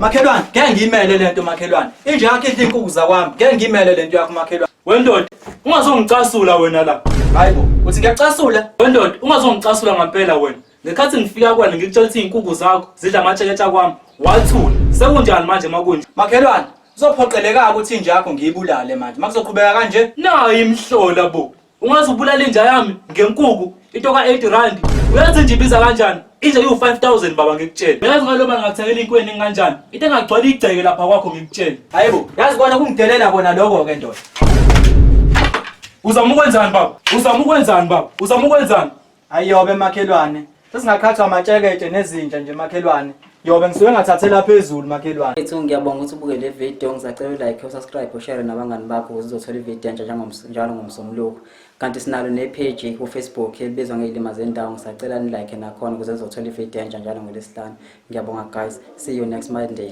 Makhelwane, ngeke ngiyimele lento makhelwane. Inje yakhe idla inkukhu zakwami. Ngeke ngiyimele lento yakho makhelwane. Wendoda, ungazongicasula wena la. Hayibo, uthi ngiyacasula? Wendoda, ungazongicasula ngempela wena. Ngekhathi ngifika kwena ngikutshela ukuthi izinkukhu zakho zidla amatsheketsha kwami. Wathula. Sekunjani manje makunje? Makhelwane, uzophoqeleka ukuthi inje yakho ngiyibulale manje. Makuzoqhubeka kanje? Nayi imhlola bo. Ungaze ubulala inja yami ngenkukhu itoka 8 rand. Uyazi nje ibiza kanjani? Inje yu 5000 baba ngikutshela. Uyazi ngaloba ngakuthengela inkweni kanjani? Into engagcwala igceke lapha kwakho ngikutshela. Hayibo, yazi bona kungidelela bona lokho ke ndoda. Uzama ukwenzani baba? Uzama ukwenzani baba? Uzama ukwenzani? Ayiyobe makhelwane. Sesingakhatha amatsheketshe nezinja nje makhelwane. Yobe ngisuke ngathathela phezulu makhelwane. Ethu ngiyabonga ukuthi ubuke le video, ngizacela like, usubscribe, ushare nabangani bakho ukuze uzothola ivideo entsha njalo ngomsombuluko. Kanti sinalo nepage ku Facebook ebizwa ngeLima Zendawo, ngisacela ni like nakhona ukuze uzothola ivideo entsha njalo ngoLwesihlanu. Ngiyabonga guys. See you next Monday.